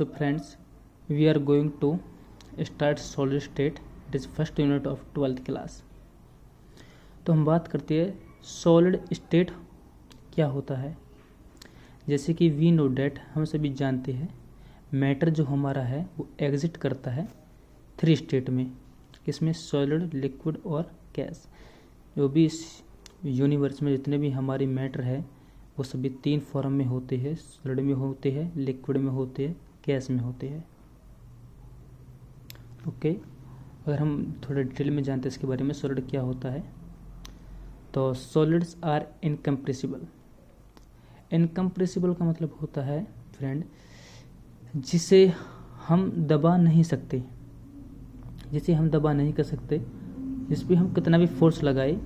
So friends, we are going to start solid state. It is first unit of 12th class. तो हम बात करते हैं solid state क्या होता है। जैसे कि वी नो डेट, हम सभी जानते हैं मैटर जो हमारा है वो एग्जिट करता है 3 स्टेट में, इसमें सॉलिड, लिक्विड और गैस। जो भी इस यूनिवर्स में जितने भी हमारी मैटर है वो सभी 3 फॉर्म में होते हैं, सॉलिड में होते हैं, लिक्विड में होते हैं, गैस में होते हैं। ओके, अगर हम थोड़ा डिटेल में जानते हैं इसके बारे में सॉलिड क्या होता है, तो सॉलिड्स आर इनकम्प्रेसिबल। इनकम्प्रेसिबल का मतलब होता है फ्रेंड जिसे हम दबा नहीं सकते, जिसे हम दबा नहीं कर सकते, जिस पे हम कितना भी फोर्स लगाए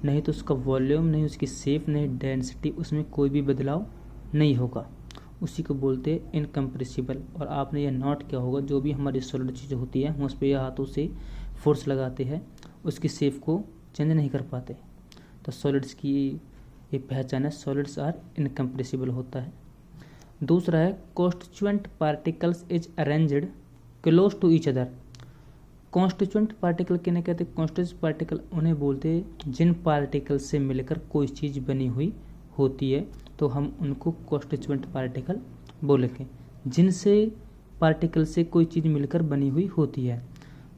नहीं तो उसका वॉल्यूम, नहीं उसकी शेप, नहीं डेंसिटी, उसमें कोई भी बदलाव नहीं होगा, उसी को बोलते हैं इनकम्प्रेसिबल। और आपने यह नोट किया होगा जो भी हमारी सॉलिड चीज़ होती है हम उस पर हाथों से फोर्स लगाते हैं, उसकी शेप को चेंज नहीं कर पाते। तो सॉलिड्स की ये पहचान है, सॉलिड्स आर इनकम्प्रेसिबल होता है। दूसरा है constituent particles is arranged close to each other. Constituent particle किन्हें कहते हैं? कॉन्स्टिट्यूएंट पार्टिकल उन्हें बोलते हैं जिन पार्टिकल से मिलकर कोई चीज़ बनी हुई होती है, तो हम उनको कॉन्स्टिट्यूएंट पार्टिकल बोलेंगे। जिनसे पार्टिकल से कोई चीज़ मिलकर बनी हुई होती है,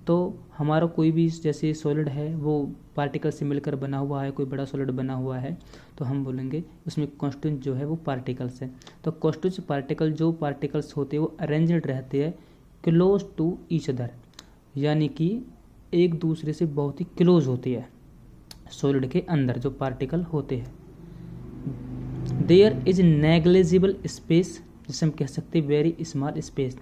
तो हमारा कोई भी जैसे सॉलिड है वो पार्टिकल से मिलकर बना हुआ है, कोई बड़ा सॉलिड बना हुआ है, तो हम बोलेंगे उसमें कॉन्स्टिट्यूएंट जो है वो पार्टिकल्स है। तो कॉन्स्टिट्यूएंट पार्टिकल जो पार्टिकल्स होते हैं वो अरेंज्ड रहते हैं क्लोज टू ईच अदर, यानी कि एक दूसरे से बहुत ही क्लोज होती है। सॉलिड के अंदर जो पार्टिकल होते हैं देयर इज नेग्लिजिबल स्पेस, जिसे हम कह सकते हैं वेरी स्मॉल स्पेस।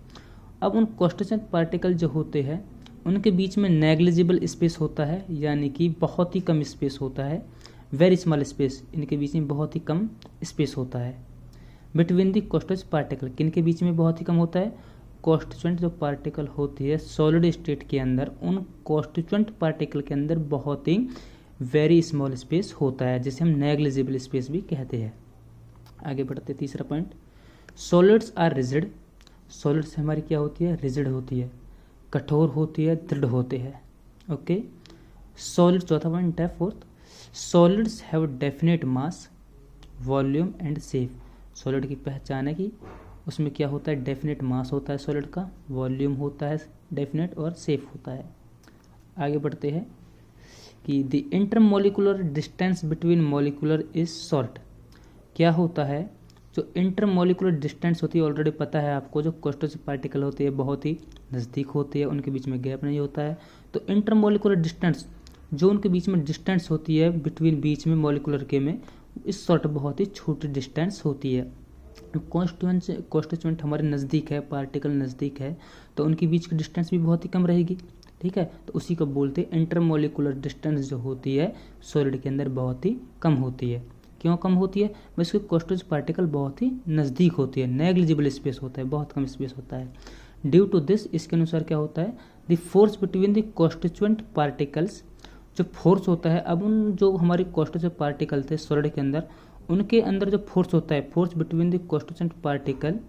अब उन कॉन्स्टिट्यूएंट पार्टिकल जो होते हैं उनके बीच में नेग्लिजिबल स्पेस होता है, यानी कि बहुत ही कम स्पेस होता है। वेरी स्मॉल स्पेस, इनके बीच में बहुत ही कम स्पेस होता है। बिटवीन दी कॉन्स्टिट्यूएंट पार्टिकल, किन के बीच में बहुत ही कम होता है? कॉन्स्टिट्यूएंट जो पार्टिकल होती है सॉलिड स्टेट के अंदर, उन कॉन्स्टिट्यूएंट पार्टिकल के अंदर बहुत ही वेरी स्मॉल स्पेस होता है, जिसे हम नेग्लिजिबल स्पेस भी कहते हैं। आगे बढ़ते तीसरा point, solids are rigid. Solids हमारी क्या होती है? रिजिड होती है, कठोर होती है, दृढ़ होते हैं। ओके, सॉलिड चौथा पॉइंट है fourth, solids have definite mass, volume and shape. Solid की पहचान है कि उसमें क्या होता है? डेफिनेट मास होता है सॉलिड का, वॉल्यूम होता है डेफिनेट, और शेप होता है। आगे बढ़ते हैं कि the intermolecular distance between molecular is short. क्या होता है? जो इंटरमोलिकुलर डिस्टेंस होती है ऑलरेडी पता है आपको, जो कॉन्स्टिट्यूएंट पार्टिकल होते हैं बहुत ही नज़दीक होते हैं, उनके बीच में गैप नहीं होता है। तो इंटरमोलिकुलर डिस्टेंस जो उनके बीच में डिस्टेंस होती है बिटवीन, बीच में मॉलिक्यूलर के में, इस शॉर्ट बहुत ही छोटी डिस्टेंस होती है। कॉन्स्टिट्यूएंट हमारे नज़दीक है, पार्टिकल नज़दीक है, तो उनके बीच की डिस्टेंस भी बहुत ही कम रहेगी। ठीक है, तो उसी को बोलते हैं इंटरमोलिकुलर डिस्टेंस जो होती है सॉलिड के अंदर बहुत ही कम होती है। क्यों कम होती है? बस उसके कॉन्स्टिट्यूएंट पार्टिकल बहुत ही नज़दीक होती है, नेग्लिजिबल स्पेस होता है, बहुत कम स्पेस होता है। ड्यू टू दिस, इसके अनुसार क्या होता है? The force between the constituent particles, जो फोर्स होता है, अब उन जो हमारे कॉन्स्टिट्यूएंट पार्टिकल थे सॉलिड के अंदर, उनके अंदर जो फोर्स होता है, force between the constituent particle,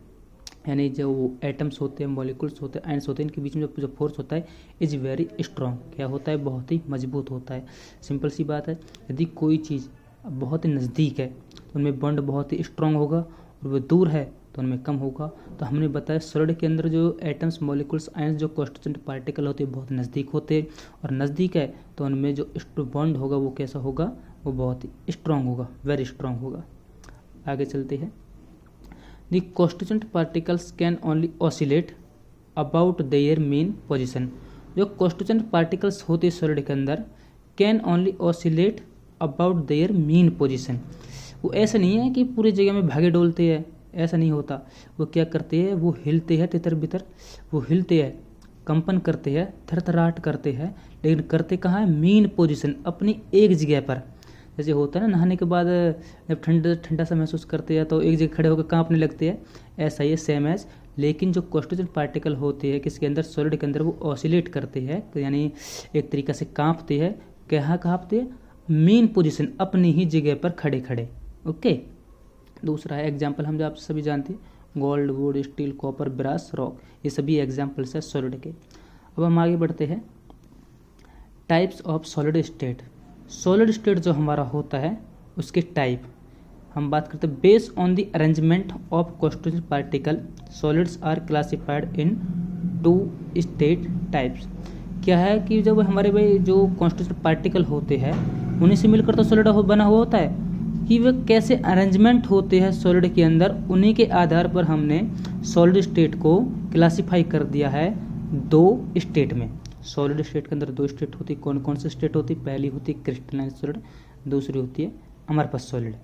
यानी जो एटम्स होते हैं, मॉलिक्यूल्स होते हैं, आयंस होते हैं, इनके बीच में जो फोर्स होता है इज वेरी स्ट्रॉन्ग। क्या होता है? बहुत ही मजबूत होता है। सिंपल सी बात है, यदि कोई चीज़ बहुत ही नज़दीक है तो उनमें बॉन्ड बहुत ही स्ट्रॉन्ग होगा, और वो दूर है तो उनमें कम होगा। तो हमने बताया सॉलिड के अंदर जो एटम्स, मॉलिक्यूल्स, आयंस, जो कॉन्स्टिट्यूएंट पार्टिकल होते हैं बहुत नज़दीक होते हैं, और नज़दीक है तो उनमें जो बॉन्ड होगा वो कैसा होगा? वो बहुत ही स्ट्रॉन्ग होगा, वेरी स्ट्रॉन्ग होगा। आगे चलते हैं, the constituent particles can only oscillate about their main position. जो कॉन्स्टिट्यूएंट पार्टिकल्स होते हैं सॉलिड के अंदर, can only oscillate about their main position. वो ऐसा नहीं है कि पूरी जगह में भागे डोलते हैं, ऐसा नहीं होता। वो क्या करते हैं? वो हिलते हैं तितर बितर, वो हिलते हैं, कंपन करते हैं, थरथराहट करते हैं, लेकिन करते कहाँ है? मेन पोजीशन, अपनी एक जगह पर। जैसे होता है ना, नहाने के बाद जब ठंडा सा महसूस करते हैं तो एक जगह खड़े होकर कांपने लगते हैं, ऐसा ही सेम एज। लेकिन जो कॉन्स्टिट्यूएंट पार्टिकल होते हैं किसके अंदर? सॉलिड के अंदर, वो ऑसिलेट करते हैं, यानी एक तरीका से कांपते हैं। कहाँ कांपते हैं? मेन पोजीशन, अपनी ही जगह पर खड़े खड़े। ओके, दूसरा है एग्जाम्पल हम जो आप सभी जानते हैं, gold, wood, steel, copper, brass, rock, ये सभी एग्जाम्पल्स है सॉलिड के। अब हम आगे बढ़ते हैं, types of solid state. Solid state जो हमारा होता है उसके टाइप हम बात करते हैं। Based on the arrangement of constituent particle solids are classified in 2 state types. क्या है कि जब हमारे भाई जो कॉन्स्टिट्यूएंट पार्टिकल होते हैं उन्हीं से मिलकर तो सॉलिड बना हुआ होता है, कि वे कैसे अरेंजमेंट होते हैं सॉलिड के अंदर, उन्हीं के आधार पर हमने सॉलिड स्टेट को क्लासिफाई कर दिया है 2 स्टेट में। सॉलिड स्टेट के अंदर 2 स्टेट होती है। कौन कौन सी स्टेट होती है? पहली होती है क्रिस्टलाइन सॉलिड, दूसरी होती है अमरफस सॉलिड।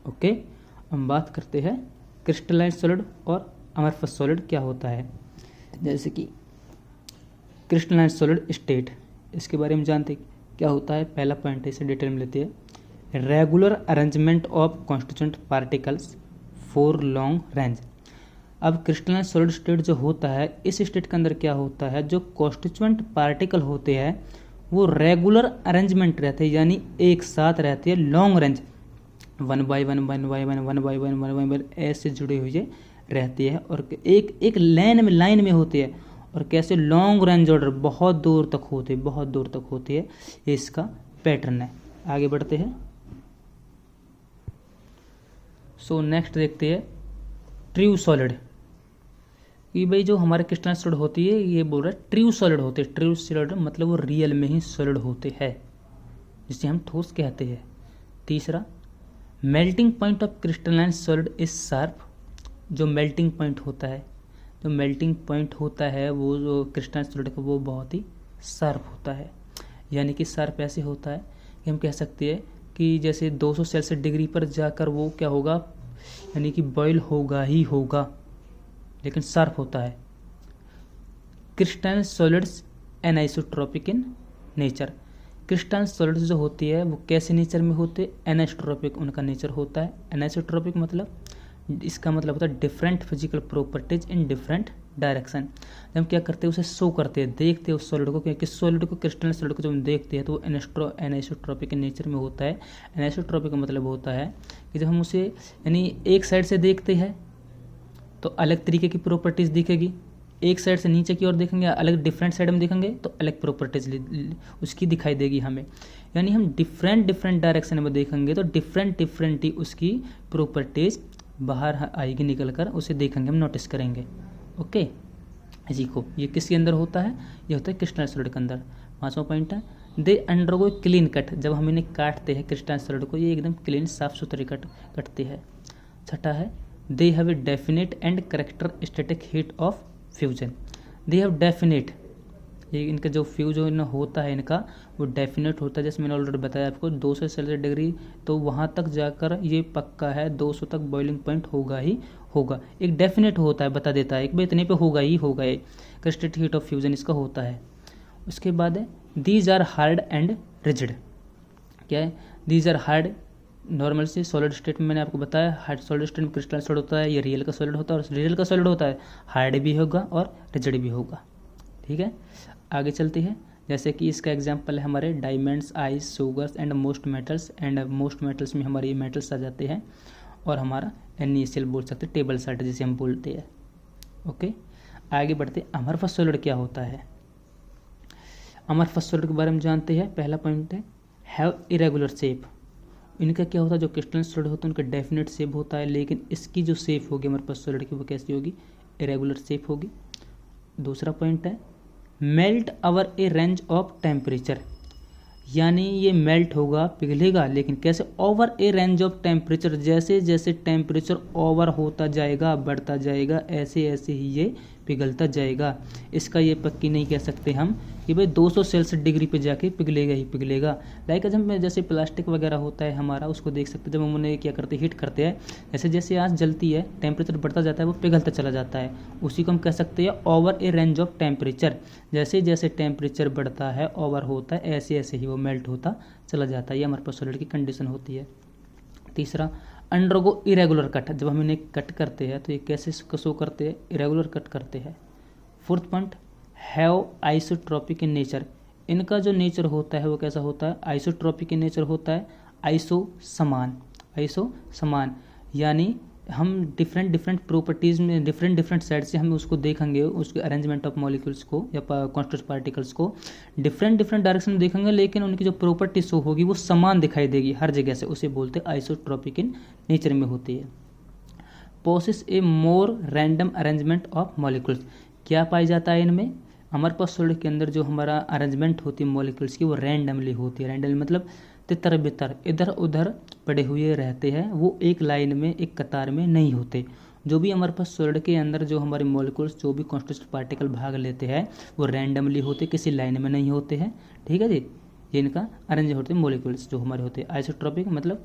ओके, हम बात करते हैं क्रिस्टलाइन सॉलिड और अमरफस सॉलिड क्या होता है। जैसे कि क्रिस्टलाइन सॉलिड स्टेट, इसके बारे में जानते क्या होता है। पहला पॉइंट है, इसे डिटेल में लेते हैं, regular arrangement of constituent particles for long range. अब क्रिस्टलाइन सॉलिड स्टेट जो होता है, इस स्टेट के अंदर क्या होता है, जो कॉन्स्टिट्यूएंट पार्टिकल होते हैं वो रेगुलर अरेंजमेंट रहते हैं, यानी एक साथ रहते हैं long range, 1 by 1 1 by 1 1 by 1 1 by 1 ऐसे जुड़े हुए रहती है और एक लाइन में होती है। और कैसे लॉन्ग रेंज ऑर्डर बहुत दूर तक होती है, ये इसका पैटर्न है। आगे बढ़ते हैं। सो नेक्स्ट देखते हैं ट्रू सॉलिड। कि भाई जो हमारे क्रिस्टलाइन सॉलिड होती है, ये बोल रहा है ट्रू सॉलिड होते हैं। ट्रू सॉलिड मतलब वो रियल में ही सॉलिड होते हैं, जिसे हम ठोस कहते हैं। तीसरा, melting point of crystalline solid is sharp. जो मेल्टिंग पॉइंट होता है वो जो क्रिस्टलाइन सॉलिड का वो बहुत ही शार्प होता है। यानी कि शार्प ऐसे होता है कि हम कह सकते हैं कि जैसे 200 सेल्सियस डिग्री पर जाकर वो क्या होगा, यानी कि बॉयल होगा ही होगा, लेकिन शार्प होता है। Crystalline solids anisotropic in nature. Crystalline solids जो होती है वो कैसे नेचर में होते हैं? एनाइसोट्रोपिक उनका नेचर होता है। एनाइसोट्रोपिक मतलब, इसका मतलब होता है different physical properties in different direction. जब हम क्या करते हैं, उसे शो करते हैं, देखते हैं उस सॉलिड को, क्योंकि सॉलिड को क्रिस्टलाइन सॉलिड को जब हम देखते हैं तो वो एनाइसोट्रोपिक नेचर में होता है। एनाइसोट्रोपिक का मतलब होता है कि जब हम उसे यानी एक साइड से देखते हैं तो अलग तरीके की प्रॉपर्टीज दिखेगी, एक साइड से नीचे की ओर देखेंगे अलग, डिफरेंट साइड में देखेंगे तो अलग प्रॉपर्टीज उसकी दिखाई देगी हमें। यानी हम डिफरेंट डायरेक्शन में देखेंगे तो डिफरेंट ही उसकी प्रॉपर्टीज बाहर आएगी निकल कर, उसे देखेंगे, हम नोटिस करेंगे। ओके, इसी को ये किसके अंदर होता है? ये होता है क्रिस्टलाइन सॉलिड के अंदर। 5वां पॉइंट है, दे अंडरगो क्लीन कट। जब हम इन्हें काटते हैं क्रिस्टलाइन सॉलिड को, ये एकदम क्लीन साफ सुथरे कटते हैं। छठा है, they have a definite and characteristic heat of fusion. They have definite, ये इनका जो फ्यूजन होता है इनका वो डेफिनेट होता है। जैसे मैंने ऑलरेडी बताया आपको 200 सेल्सियस डिग्री, तो वहाँ तक जाकर ये पक्का है 200 तक बॉइलिंग पॉइंट होगा ही होगा। एक डेफिनेट होता है, बता देता है कि भाई इतने पे होगा ही होगा, ये कैरेक्टरिस्टिक हीट ऑफ फ्यूजन इसका होता है। उसके बाद है these are hard and rigid. क्या है? दीज आर हार्ड, नॉर्मल से सॉलिड स्टेट में मैंने आपको बताया हार्ड सॉलिड स्टेट में क्रिस्टलाइन सॉलिड होता है, ये रियल का सॉलिड होता है, और रियल का सॉलिड होता है हार्ड भी होगा और रिजिड भी होगा। ठीक है, आगे चलते हैं। जैसे कि इसका एग्जांपल है हमारे diamonds, ice, sugars and most metals. And most metals में हमारे ये मेटल्स आ जाते हैं, और हमारा NaCl बोल सकते हैं, टेबल साल्ट जिसे हम बोलते हैं। ओके, आगे बढ़ते। अमरफस सॉलिड क्या होता है? अमरफस सॉलिड के बारे में जानते हैं। पहला पॉइंट है, हैव इरेगुलर शेप। इनका क्या होता है, जो क्रिस्टलाइन सॉलिड होता है उनका डेफिनेट शेप होता है, लेकिन इसकी जो शेप होगी अमरफस सॉलिड की वो कैसी होगी? इरेगुलर शेप होगी। दूसरा पॉइंट है, melt over A range of temperature. यानी ये मेल्ट होगा, पिघलेगा, लेकिन कैसे? Over A range of temperature. जैसे जैसे टेम्परेचर ओवर होता जाएगा, बढ़ता जाएगा, ऐसे ऐसे ही ये पिघलता जाएगा। इसका ये पक्की नहीं कह सकते हम कि भाई 200 सेल्सियस डिग्री पे जाके पिघलेगा ही पिघलेगा। लाइक जब जैसे प्लास्टिक वगैरह होता है हमारा, उसको देख सकते हैं, जब हम उन्हें क्या करते हैं, हीट करते हैं, जैसे जैसे आँच जलती है, टेम्परेचर बढ़ता जाता है, वो पिघलता चला जाता है। उसी को हम कह सकते हैं over A range of temperature. जैसे जैसे टेम्परेचर बढ़ता है, ओवर होता है, ऐसे ऐसे ही वो मेल्ट होता चला जाता है। ये हमारे पास सॉलिड की कंडीशन होती है। तीसरा, अंडरगो इरेगुलर कट। जब हम इन्हें कट करते हैं तो ये कैसे शो करते हैं? इरेगुलर कट करते हैं। Fourth point, have isotropic in nature. इनका जो नेचर होता है वो कैसा होता है? आइसोट्रोपिक इन नेचर होता है, आइसो समान। यानी हम डिफरेंट प्रॉपर्टीज़ में डिफरेंट साइड से हम उसको देखेंगे, उसके अरेंजमेंट ऑफ मॉलिक्यूल्स को या कॉन्स्टिट्यूएंट पार्टिकल्स को डिफरेंट डायरेक्शन में देखेंगे, लेकिन उनकी जो प्रॉपर्टी शो होगी वो समान दिखाई देगी हर जगह से। उसे बोलते हैं आइसोट्रॉपिक इन नेचर में होती है। Possess a more random arrangement of molecules, क्या पाया जाता है इनमें? हमारे पास सॉलिड के अंदर जो हमारा अरेंजमेंट होती है मॉलिक्यूल्स की वो रैंडमली होती है। रैंडमली मतलब तितर बितर इधर उधर पड़े हुए रहते हैं, वो एक लाइन में एक कतार में नहीं होते। जो भी हमारे पास सॉलिड के अंदर जो हमारे मॉलिक्यूल्स जो भी कॉन्स्टिट्यूएंट पार्टिकल भाग लेते हैं वो रैंडमली होते, किसी लाइन में नहीं होते हैं। ठीक है जी, ये इनका अरेंज होते हैं मॉलिक्यूल्स जो हमारे होते हैं। आइसोट्रॉपिक मतलब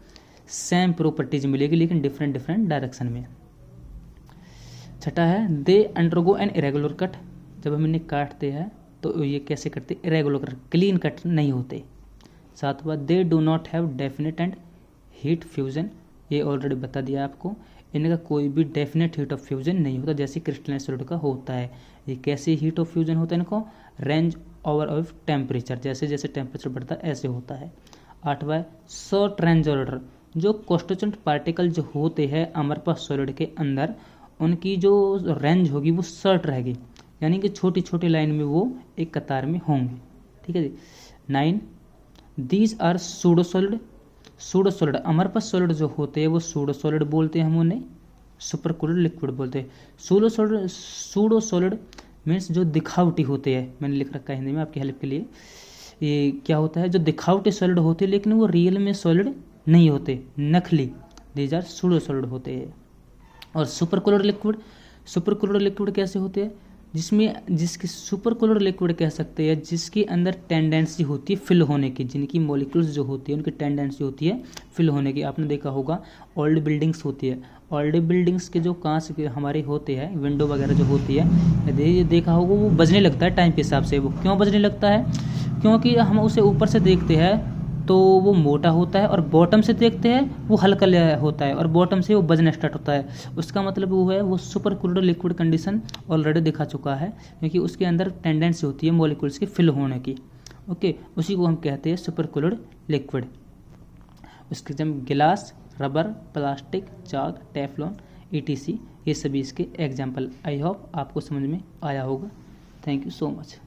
सेम प्रॉपर्टीज मिलेगी लेकिन डिफरेंट डायरेक्शन में। छठा है they undergo an irregular cut, जब हम इन्हें काटते हैं तो ये कैसे कटते? इरेगुलर कट, क्लीन कट नहीं होते। सातवां they do not have definite and heat fusion, ये ऑलरेडी बता दिया आपको, इनका कोई भी डेफिनेट हीट ऑफ फ्यूजन नहीं होता जैसे क्रिस्टलाइन सॉलिड का होता है। ये कैसे हीट ऑफ फ्यूजन होता है इनको? रेंज ओवर ऑफ टेम्परेचर, जैसे जैसे टेम्परेचर बढ़ता है ऐसे होता है। आठवां शॉर्ट रेंज ऑर्डर, जो कॉन्स्टिट्यूएंट पार्टिकल जो होते हैं हमारे पास सॉलिड के अंदर उनकी जो रेंज होगी वो शॉर्ट रहेगी, यानी कि छोटी छोटी लाइन में वो एक कतार में होंगे। ठीक है जी। 9 these are pseudo solid, pseudo solid हमारे पास सॉलिड जो होते हैं वो सूडो सॉलिड बोलते हैं, हम उन्हें सुपर कूल्ड लिक्विड बोलते हैं। सूडो सॉलिड मीन्स जो दिखावटी होते हैं, मैंने लिख रखा है हिंदी में आपकी हेल्प के लिए। ये क्या होता है? जो दिखावटी सॉलिड होते हैं लेकिन वो रियल में सॉलिड नहीं होते, नकली, दीज आर सूडो सॉलिड होते हैं। और super cooled liquid, super cooled liquid कैसे होते हैं? जिसकी सुपर कूल्ड लिक्विड कह सकते हैं जिसके अंदर टेंडेंसी होती है फिल होने की, जिनकी मॉलिक्यूल्स जो होती है उनकी टेंडेंसी होती है फिल होने की। आपने देखा होगा ओल्ड बिल्डिंग्स होती है, ओल्ड बिल्डिंग्स के जो कांच के हमारे होते हैं विंडो वगैरह जो होती है, यदि देखा होगा वो बजने लगता है टाइम के हिसाब से। वो क्यों बजने लगता है? क्योंकि हम उसे ऊपर से देखते हैं तो वो मोटा होता है और बॉटम से देखते हैं वो हल्का होता है और बॉटम से वो बजना स्टार्ट होता है। उसका मतलब वो है वो super cooled liquid condition already दिखा चुका है, क्योंकि उसके अंदर टेंडेंसी होती है मॉलिक्यूल्स के फिल होने की। ओके, उसी को हम कहते हैं सुपर कूल्ड लिक्विड। उसके जब गिलास, रबर, प्लास्टिक, चाक, टेफलॉन, ETC, ये सभी इसके एग्जाम्पल। आई होप आपको समझ में आया होगा। Thank you so much.